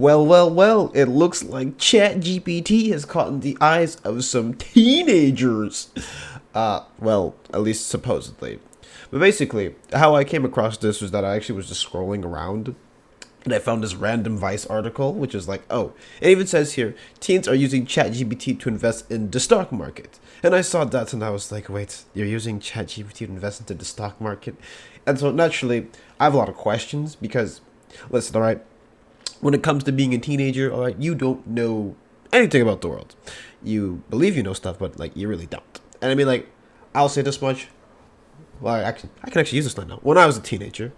Well, it looks like ChatGPT has caught in the eyes of some teenagers. Well, at least supposedly. But basically, how I came across this was that I actually was just scrolling around and I found this random Vice article, which is like, oh, it even says here, teens are using ChatGPT to invest in the stock market. And I saw that and I was like, wait, you're using ChatGPT to invest into the stock market? And so naturally, I have a lot of questions because, listen, all right, when it comes to being a teenager, all right, you don't know anything about the world. You believe you know stuff, but like you really don't. And I mean, like, I'll say this much. Well, I can actually use this line now. When I was a teenager,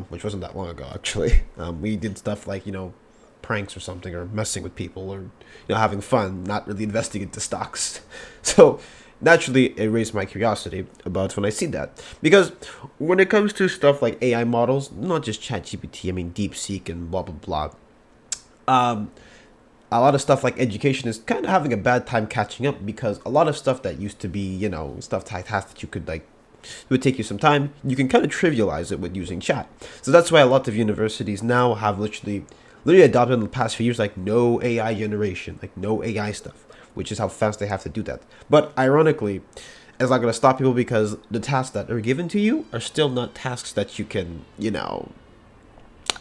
which wasn't that long ago, actually, we did stuff like pranks or something, or messing with people, or having fun, not really investing into stocks. So naturally, it raised my curiosity about when I see that, because when it comes to stuff like AI models, not just ChatGPT, I mean DeepSeek and blah blah blah. Um, a lot of stuff like education is kind of having a bad time catching up because a lot of stuff that used to be, stuff tasks that you could like, it would take you some time, you can kind of trivialize it with using chat. So that's why a lot of universities now have literally adopted in the past few years like no AI generation, like no AI stuff, which is how fast they have to do that. But ironically, it's not going to stop people because the tasks that are given to you are still not tasks that you can,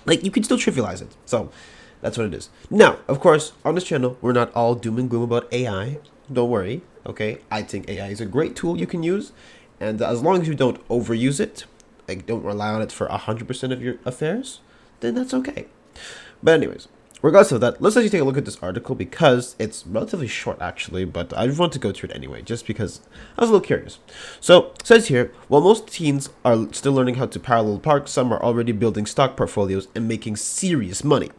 like you can still trivialize it. So that's what it is. Now, of course, on this channel, we're not all doom and gloom about AI. Don't worry, okay? I think AI is a great tool you can use, and as long as you don't overuse it, like don't rely on it for 100% of your affairs, then that's okay. But anyways, regardless of that, let's actually take a look at this article because it's relatively short actually, but I just want to go through it anyway, just because I was a little curious. So it says here, while most teens are still learning how to parallel park, some are already building stock portfolios and making serious money.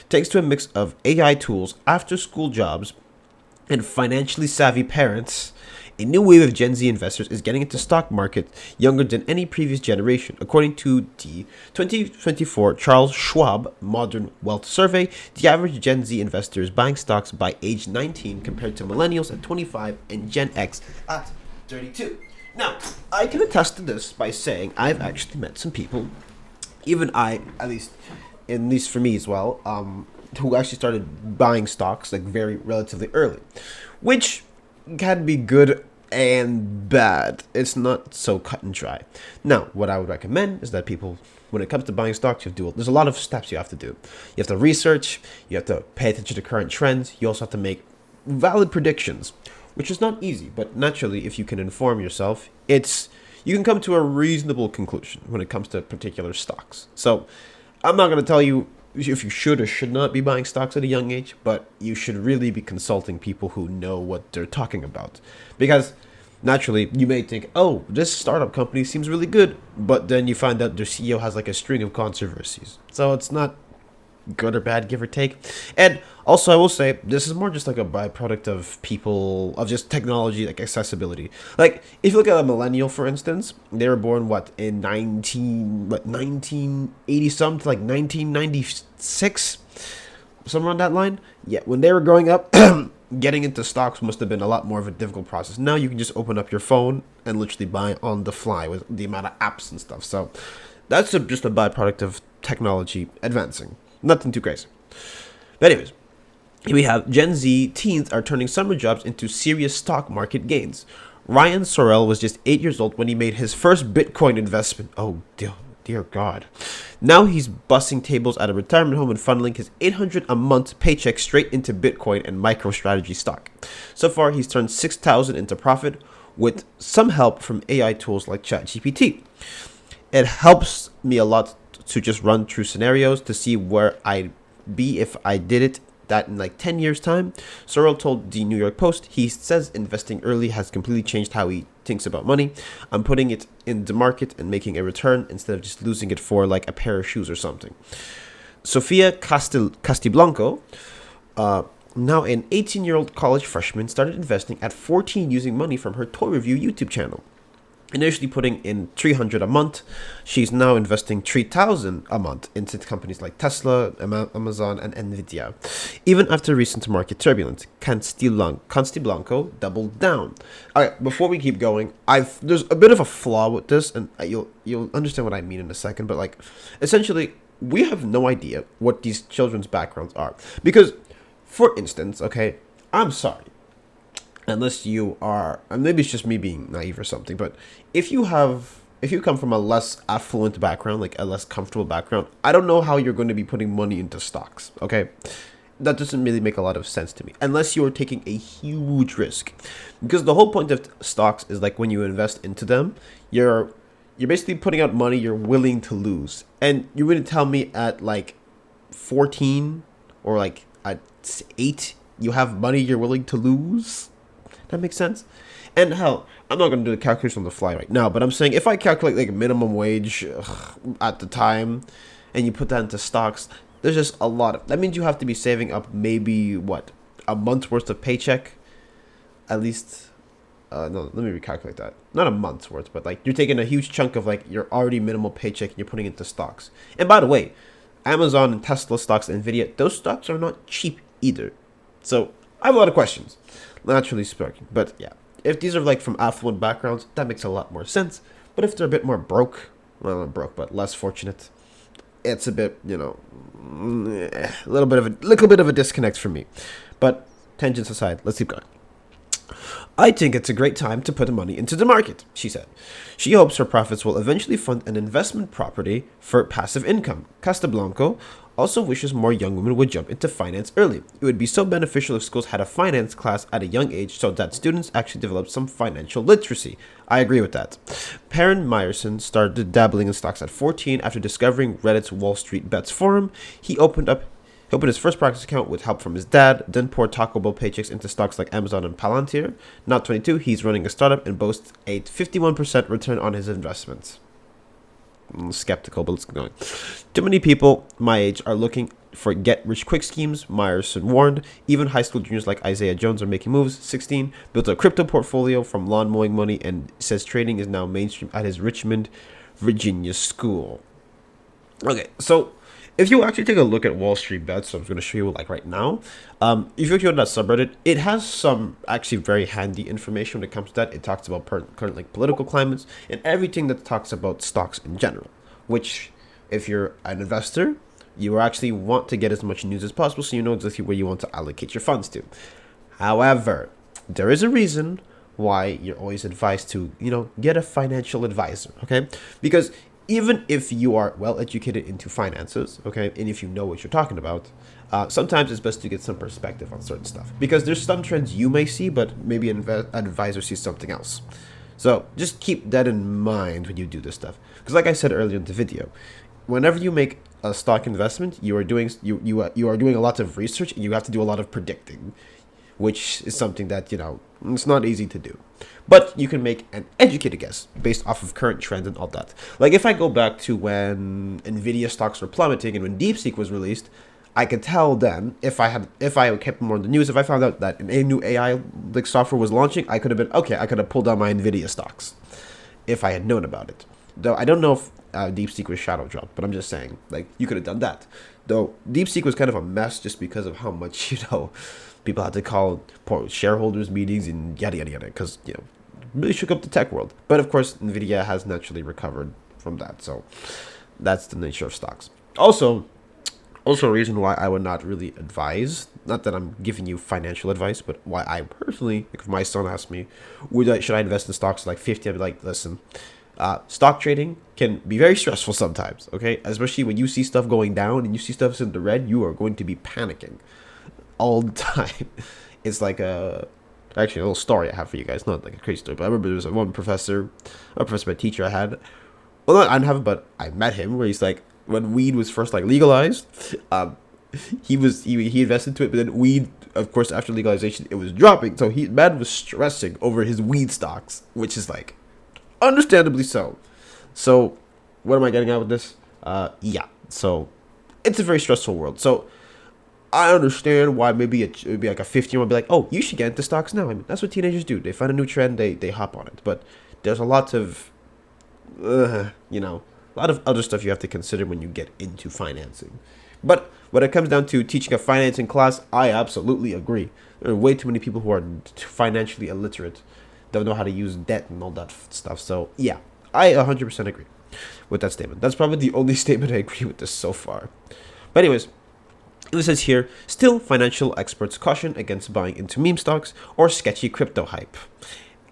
Thanks to a mix of AI tools, after school jobs, and financially savvy parents, a new wave of Gen Z investors is getting into stock market younger than any previous generation. According to the 2024 Charles Schwab Modern Wealth Survey, the average Gen Z investor is buying stocks by age 19 compared to millennials at 25 and Gen X at 32. Now, I can attest to this by saying I've actually met some people, even I, at least for me as well, who actually started buying stocks like very relatively early, which can be good and bad. It's not so cut and dry. Now, what I would recommend is that people, when it comes to buying stocks, there's a lot of steps you have to do. You have to research, you have to pay attention to current trends, you also have to make valid predictions, which is not easy, but naturally, if you can inform yourself, you can come to a reasonable conclusion when it comes to particular stocks. So, I'm not going to tell you if you should or should not be buying stocks at a young age, but you should really be consulting people who know what they're talking about. Because naturally, you may think, oh, this startup company seems really good, but then you find out their CEO has like a string of controversies. So it's not good or bad, give or take. And also, I will say, this is more just like a byproduct of people, of just technology, like accessibility. Like, if you look at a millennial, for instance, they were born, in 1980 something, like 1996, somewhere on that line. Yeah, when they were growing up, getting into stocks must have been a lot more of a difficult process. Now you can just open up your phone and literally buy on the fly with the amount of apps and stuff. So that's just a byproduct of technology advancing. Nothing too crazy. But anyways, here we have Gen Z teens are turning summer jobs into serious stock market gains. Ryan Sorrell was just 8 years old when he made his first Bitcoin investment. Oh, dear God. Now he's bussing tables at a retirement home and funneling his $800 a month paycheck straight into Bitcoin and MicroStrategy stock. So far, he's turned $6,000 into profit with some help from AI tools like ChatGPT. It helps me a lot to just run through scenarios to see where I'd be if I did it that in like 10 years time. Sorrell told the New York Post, he says investing early has completely changed how he thinks about money. I'm putting it in the market and making a return instead of just losing it for like a pair of shoes or something. Sofia Castiblanco, now an 18-year-old college freshman, started investing at 14 using money from her toy review YouTube channel. Initially putting in $300 a month, she's now investing $3,000 a month into companies like Tesla, Amazon, and Nvidia. Even after recent market turbulence, Castiblanco doubled down. All right, before we keep going, there's a bit of a flaw with this, and you'll understand what I mean in a second. But like, essentially, we have no idea what these children's backgrounds are. Because, for instance, okay, I'm sorry, unless you are, and maybe it's just me being naive or something, but if you come from a less affluent background, like a less comfortable background, I don't know how you're going to be putting money into stocks, okay? That doesn't really make a lot of sense to me, unless you're taking a huge risk. Because the whole point of stocks is like when you invest into them, you're basically putting out money you're willing to lose. And you're going to tell me at like 14 or like at 8, you have money you're willing to lose? That makes sense? And hell, I'm not going to do the calculation on the fly right now, but I'm saying if I calculate like minimum wage at the time and you put that into stocks, there's just a lot of, that means you have to be saving up maybe what, a month's worth of paycheck at least. No, let me recalculate that. Not a month's worth, but like you're taking a huge chunk of like your already minimal paycheck and you're putting it into stocks. And by the way, Amazon and Tesla stocks, Nvidia, those stocks are not cheap either. So I have a lot of questions, naturally speaking. But yeah, if these are like from affluent backgrounds, that makes a lot more sense. But if they're a bit more broke, well, not broke, but less fortunate, it's a bit, a little bit of a disconnect for me. But tangents aside, let's keep going. I think it's a great time to put money into the market, she said. She hopes her profits will eventually fund an investment property for passive income. Castablanco also wishes more young women would jump into finance early. It would be so beneficial if schools had a finance class at a young age so that students actually develop some financial literacy. I agree with that. Perrin Meyerson started dabbling in stocks at 14 after discovering Reddit's Wall Street Bets forum. He opened his first practice account with help from his dad, then poured Taco Bell paychecks into stocks like Amazon and Palantir. Now 22, he's running a startup and boasts a 51% return on his investments. I'm skeptical, but let's go going. Too many people my age are looking for get-rich-quick schemes, Meyerson warned. Even high school juniors like Isaiah Jones are making moves. 16, built a crypto portfolio from lawn mowing money and says trading is now mainstream at his Richmond, Virginia school. Okay, so if you actually take a look at Wall Street Bets, so I'm going to show you like right now. If you go to that subreddit, it has some actually very handy information when it comes to that. It talks about current like political climates and everything that talks about stocks in general. Which, if you're an investor, you actually want to get as much news as possible, so you know exactly where you want to allocate your funds to. However, there is a reason why you're always advised to, get a financial advisor. Okay, because even if you are well educated into finances, okay, and if you know what you're talking about, sometimes it's best to get some perspective on certain stuff. Because there's some trends you may see, but maybe an advisor sees something else. So just keep that in mind when you do this stuff. Because like I said earlier in the video, whenever you make a stock investment, you are doing you are doing a lot of research and you have to do a lot of predicting, which is something that, it's not easy to do. But you can make an educated guess based off of current trends and all that. Like if I go back to when Nvidia stocks were plummeting and when DeepSeek was released, I could tell then if I kept more in the news, if I found out that a new AI like software was launching, I could have pulled down my Nvidia stocks if I had known about it. Though I don't know if DeepSeek was shadow dropped, but I'm just saying, like, you could have done that. Though DeepSeek was kind of a mess just because of how much, people had to call shareholders meetings and yada yada yada, because really shook up the tech world. But of course, Nvidia has naturally recovered from that, so that's the nature of stocks. Also a reason why I would not really advise, not that I'm giving you financial advice, but why I personally, like if my son asked me, should I invest in stocks like 50, I'd be like, listen, stock trading can be very stressful sometimes, okay? Especially when you see stuff going down and you see stuff in the red, you are going to be panicking all the time. It's like actually a little story I have for you guys, not like a crazy story, but I remember there was my teacher I had. Well, not I didn't have him, but I met him, where he's like, when weed was first like legalized, he invested into it, but then weed, of course, after legalization, it was dropping. So man was stressing over his weed stocks, which is like understandably so. So what am I getting at with this? Yeah. So it's a very stressful world. So I understand why maybe it would be like a 15-year-old be like, oh, you should get into stocks now. I mean, that's what teenagers do. They find a new trend, they hop on it. But there's a lot of, a lot of other stuff you have to consider when you get into financing. But when it comes down to teaching a financing class, I absolutely agree. There are way too many people who are financially illiterate, don't know how to use debt and all that stuff. So yeah, I 100% agree. with that statement. That's probably the only statement I agree with this so far. But anyways, it says here, still financial experts caution against buying into meme stocks or sketchy crypto hype.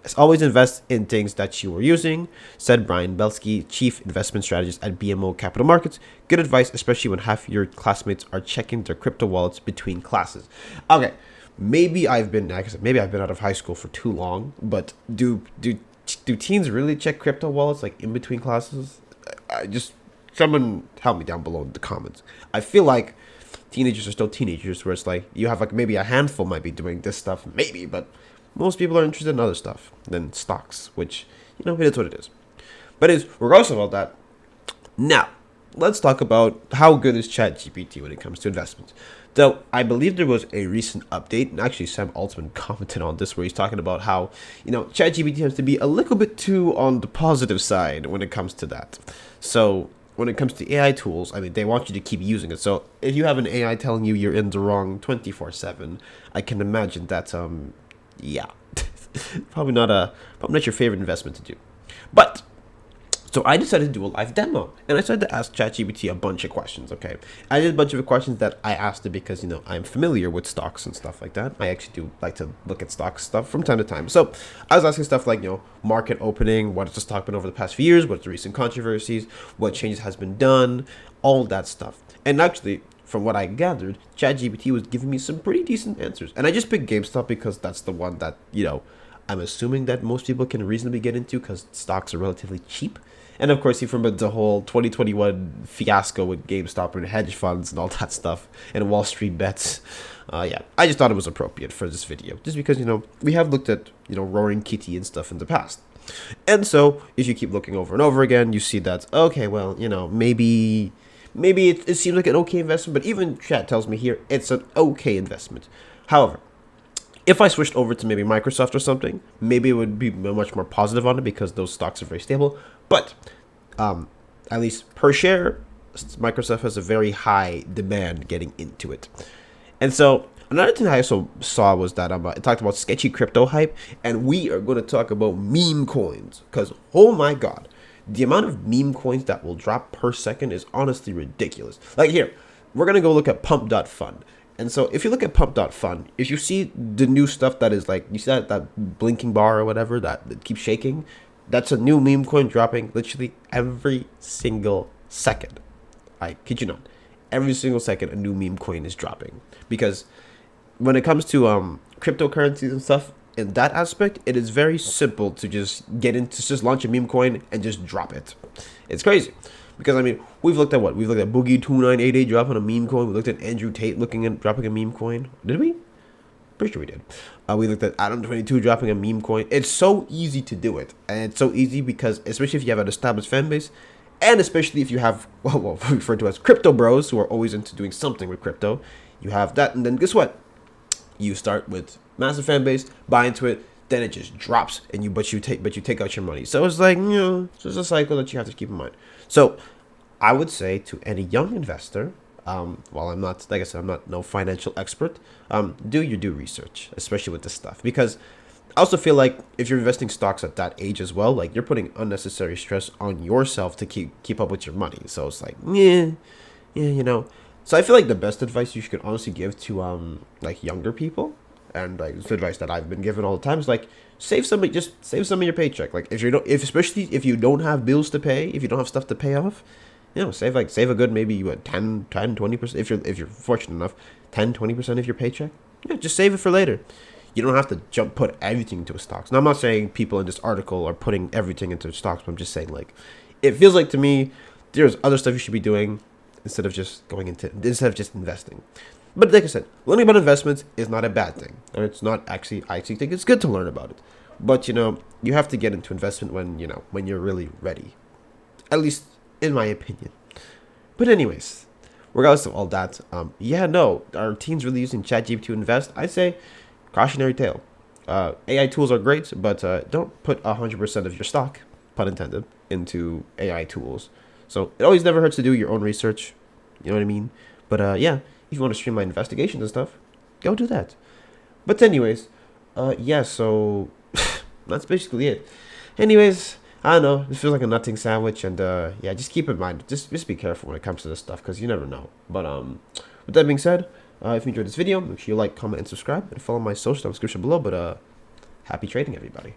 As always, invest in things that you are using, said Brian Belsky, chief investment strategist at BMO Capital Markets. Good advice, especially when half your classmates are checking their crypto wallets between classes. Okay, maybe I've been, like I said, maybe I've been out of high school for too long, but do teens really check crypto wallets like in between classes? I just, someone help me down below in the comments. I feel like teenagers are still teenagers, where it's like you have like maybe a handful might be doing this stuff, maybe, but most people are interested in other stuff than stocks, which, it is what it is. But regardless of all that, now let's talk about how good is ChatGPT when it comes to investments. Though I believe there was a recent update, and actually Sam Altman commented on this, where he's talking about how, ChatGPT has to be a little bit too on the positive side when it comes to that. So when it comes to AI tools, I mean, they want you to keep using it. So if you have an AI telling you you're in the wrong 24/7, I can imagine that, yeah, probably not your favorite investment to do. But so I decided to do a live demo, and I started to ask ChatGPT a bunch of questions. Okay, I did a bunch of questions that I asked it because I'm familiar with stocks and stuff like that. I actually do like to look at stock stuff from time to time. So I was asking stuff like market opening, what has the stock been over the past few years, what's the recent controversies, what changes has been done, all that stuff. And actually, from what I gathered, ChatGPT was giving me some pretty decent answers. And I just picked GameStop because that's the one that, I'm assuming that most people can reasonably get into because stocks are relatively cheap. And of course, from the whole 2021 fiasco with GameStop and hedge funds and all that stuff and Wall Street bets. Yeah, I just thought it was appropriate for this video just because, we have looked at, Roaring Kitty and stuff in the past. And so if you keep looking over and over again, you see that, okay, well, maybe it seems like an okay investment, but even chat tells me here it's an okay investment. However, if I switched over to maybe Microsoft or something, maybe it would be much more positive on it because those stocks are very stable. But at least per share, Microsoft has a very high demand getting into it. And so another thing I also saw was that it talked about sketchy crypto hype, and we are going to talk about meme coins because, oh my God, the amount of meme coins that will drop per second is honestly ridiculous. Like here, we're going to go look at pump.fund. And so if you look at pump.fund, if you see the new stuff that is like, you see that blinking bar or whatever that keeps shaking, that's a new meme coin dropping literally every single second. I kid you not. Every single second a new meme coin is dropping. Because when it comes to cryptocurrencies and stuff, in that aspect, it is very simple to just just launch a meme coin and just drop it. It's crazy. Because, I mean, we've looked at what? We've looked at Boogie2988 dropping a meme coin. We looked at Andrew Tate dropping a meme coin. Did we? Pretty sure we did. We looked at Adam22 dropping a meme coin. It's so easy to do it. And it's so easy because, especially if you have an established fan base, and especially if you have, well referred to as crypto bros who are always into doing something with crypto, you have that. And then guess what? You start with massive fan base, buy into it, then it just drops, and you take out your money. So it's like, it's just a cycle that you have to keep in mind. So I would say to any young investor, while I'm not, like I said, I'm not no financial expert, do your due research, especially with this stuff, because I also feel like if you're investing stocks at that age as well, like you're putting unnecessary stress on yourself to keep up with your money. So it's like, So I feel like the best advice you should honestly give to like younger people, and like this advice that I've been given all the time, is like save some of your paycheck. Like especially if you don't have bills to pay, if you don't have stuff to pay off, save a good maybe 10-20% if you're fortunate enough, 10-20% of your paycheck. Yeah, just save it for later. You don't have to put everything into stocks. Now I'm not saying people in this article are putting everything into stocks, but I'm just saying, like, it feels like to me there's other stuff you should be doing instead of just investing. But like I said, learning about investments is not a bad thing. And it's not actually, I actually think it's good to learn about it. But, you have to get into investment when you're really ready. At least in my opinion. But anyways, regardless of all that, are teens really using ChatGPT to invest? I say cautionary tale. AI tools are great, but don't put 100% of your stock, pun intended, into AI tools. So it always never hurts to do your own research. You know what I mean? But if you want to streamline investigations and stuff, go do that. But anyways, so that's basically it. Anyways, I don't know. It feels like a nutting sandwich, and yeah, just keep in mind, just be careful when it comes to this stuff, because you never know. But with that being said, if you enjoyed this video, make sure you like, comment, and subscribe, and follow my social description below. But happy trading, everybody.